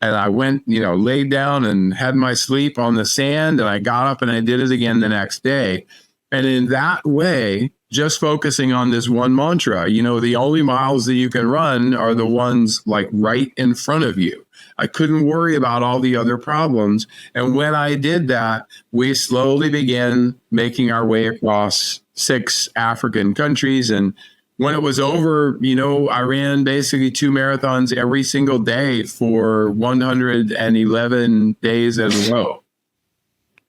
S3: And I went, laid down and had my sleep on the sand. And I got up and I did it again the next day. And in that way, just focusing on this one mantra, the only miles that you can run are the ones like right in front of you. I couldn't worry about all the other problems. And when I did that, we slowly began making our way across 6 African countries. And when it was over, I ran basically 2 marathons every single day for 111 days in a row.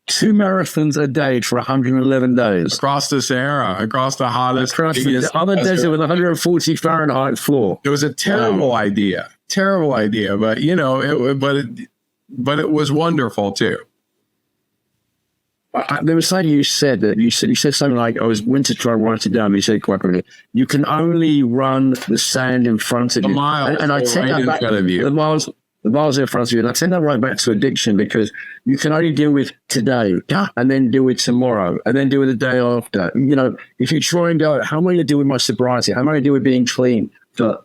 S2: 2 marathons a day for 111 days.
S3: Across the Sahara, across the hottest.
S2: Across the other desert with 140 Fahrenheit floor.
S3: It was a terrible idea. But, but it was wonderful too.
S2: There was something you said something like, I went to try and write it down. You said quite quickly, you can only run the sand in front of you.
S3: The miles
S2: and I take that back, the miles in front of you. And I take that right back to addiction, because you can only deal with today and then deal with tomorrow and then deal with the day after. If you try and go, how am I going to deal with my sobriety? How am I going to deal with being clean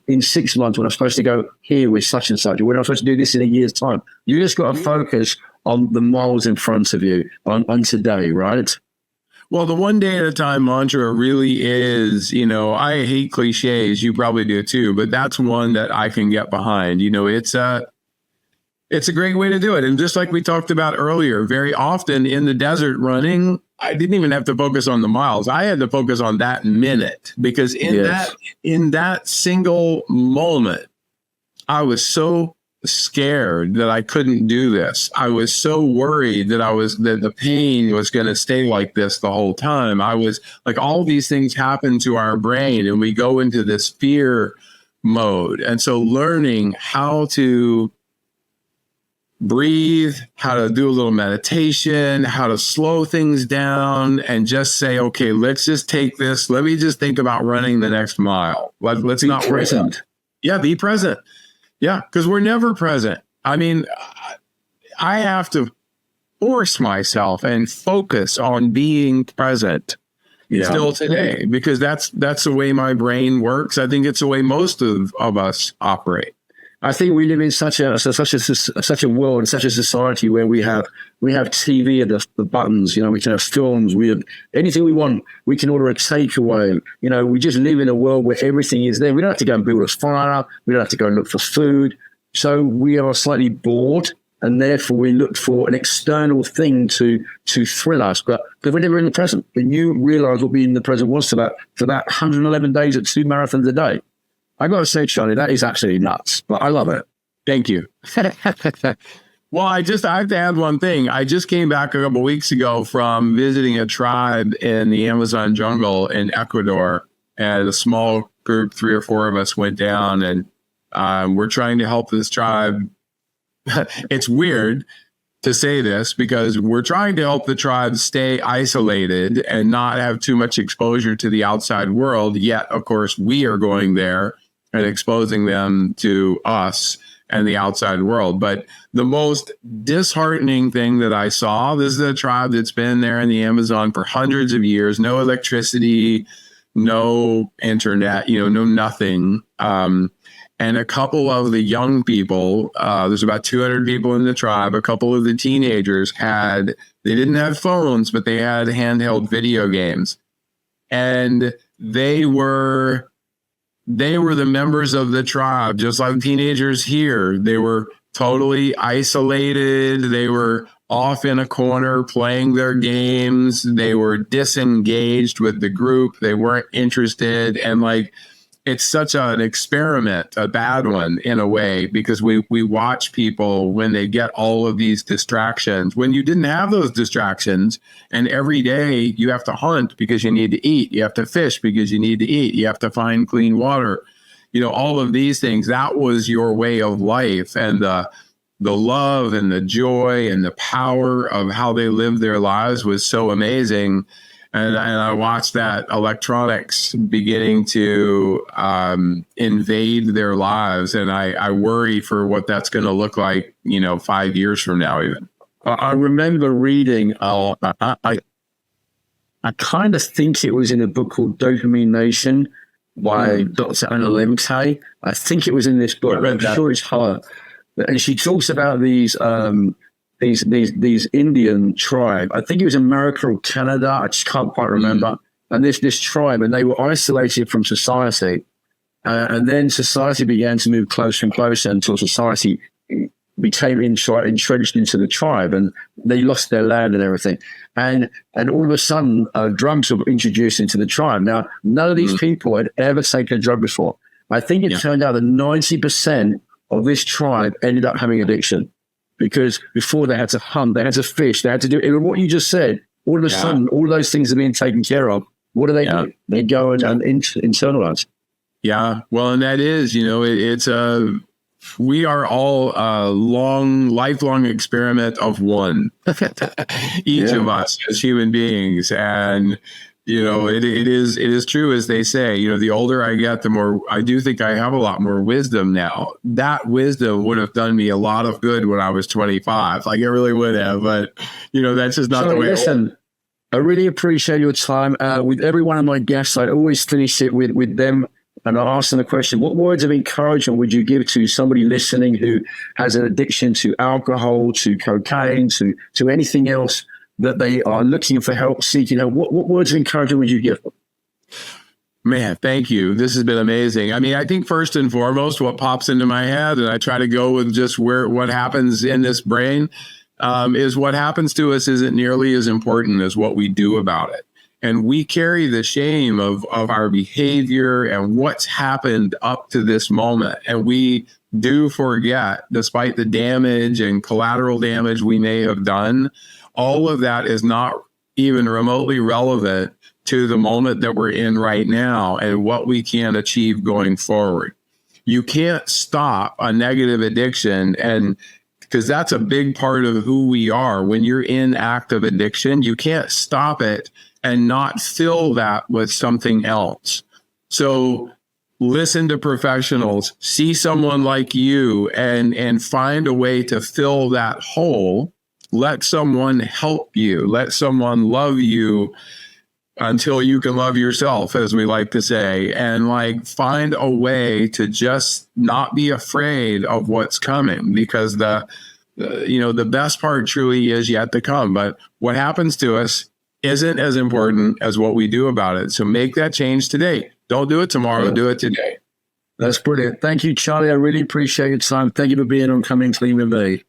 S2: in 6 months when I'm supposed to go here with such and such, or when I'm supposed to do this in a year's time? You just got to focus on the miles in front of you on today, right?
S3: Well, the one day at a time mantra really is, I hate cliches. You probably do too, but that's one that I can get behind. It's a great way to do it. And just like we talked about earlier, very often in the desert running, I didn't even have to focus on the miles. I had to focus on that minute, because in that single moment, I was so scared that I couldn't do this. I was so worried that the pain was going to stay like this the whole time. I was like, all these things happen to our brain and we go into this fear mode. And so learning how to breathe, how to do a little meditation, how to slow things down and just say, okay, let's just take this. Let me just think about running the next mile. Let's not be present. Yeah, be present. Yeah, because we're never present. I mean, I have to force myself and focus on being present still today, because that's the way my brain works. I think it's the way most of us operate.
S2: I think we live in such a world and such a society where we have TV at the buttons. We can have films. We have anything we want. We can order a takeaway. We just live in a world where everything is there. We don't have to go and build a fire. We don't have to go and look for food. So we are slightly bored, and therefore we look for an external thing to thrill us. But we're never in the present. And you realize what being in the present was for that 111 days at 2 marathons a day. I got to say, Charlie, that is absolutely nuts, but I love it.
S3: Thank you. Well, I have to add one thing. I just came back a couple of weeks ago from visiting a tribe in the Amazon jungle in Ecuador, and a small group, 3 or 4 of us, went down, and we're trying to help this tribe. It's weird to say this, because we're trying to help the tribe stay isolated and not have too much exposure to the outside world. Yet, of course, we are going there and exposing them to us and the outside world. But the most disheartening thing that I saw, this is a tribe that's been there in the Amazon for hundreds of years, no electricity, no internet, no nothing. And a couple of the young people, there's about 200 people in the tribe. A couple of the teenagers they didn't have phones, but they had handheld video games. And they were the members of the tribe, just like teenagers here. They were totally isolated. They were off in a corner playing their games. They were disengaged with the group. They weren't interested. And like, it's such an experiment, a bad one in a way, because we watch people when they get all of these distractions. When you didn't have those distractions, and every day you have to hunt because you need to eat, you have to fish because you need to eat, you have to find clean water, all of these things, that was your way of life. And the love and the joy and the power of how they lived their lives was so amazing. And I watched that electronics beginning to invade their lives. And I worry for what that's going to look like, 5 years from now, even.
S2: I remember reading, I kind of think it was in a book called Dopamine Nation by Dr. Anna Lemke. I think it was in this book. I'm sure it's her. And she talks about these Indian tribe. I think it was America or Canada. I just can't quite remember. And this tribe, and they were isolated from society. And then society began to move closer and closer until society became entrenched into the tribe, and they lost their land and everything. And all of a sudden, drugs were introduced into the tribe. Now, none of these people had ever taken a drug before. I think it turned out that 90% of this tribe ended up having addiction. Because before they had to hunt, they had to fish, they had to do it. What you just said, all of a sudden, all those things are being taken care of. What do they do? They go and internalize.
S3: Yeah. Well, and that is, we are all a lifelong experiment of one, each of us as human beings. And, it is true, as they say, the older I get, the more I do think I have a lot more wisdom now. That wisdom would have done me a lot of good when I was 25. Like, it really would have, but that's just not the way.
S2: Listen, I really appreciate your time. With every one of my guests, I always finish it with them. And I ask them the question, what words of encouragement would you give to somebody listening who has an addiction to alcohol, to cocaine, to anything else that they are looking for help, seeking help? What words of encouragement would you give them?
S3: Man, thank you. This has been amazing. I mean, I think first and foremost, what pops into my head, and I try to go with just what happens in this brain, is what happens to us isn't nearly as important as what we do about it. And we carry the shame of our behavior and what's happened up to this moment. And we do forget, despite the damage and collateral damage we may have done, all of that is not even remotely relevant to the moment that we're in right now and what we can achieve going forward. You can't stop a negative addiction, and because that's a big part of who we are. When you're in active addiction, you can't stop it and not fill that with something else. So listen to professionals, see someone like you, and find a way to fill that hole. Let someone help you. Let someone love you until you can love yourself, as we like to say, and find a way to just not be afraid of what's coming, because the best part truly is yet to come. But what happens to us isn't as important as what we do about it. So make that change today. Don't do it tomorrow. Do it today.
S2: That's brilliant. Thank you, Charlie. I really appreciate your time. Thank you for being on Coming Clean with Me.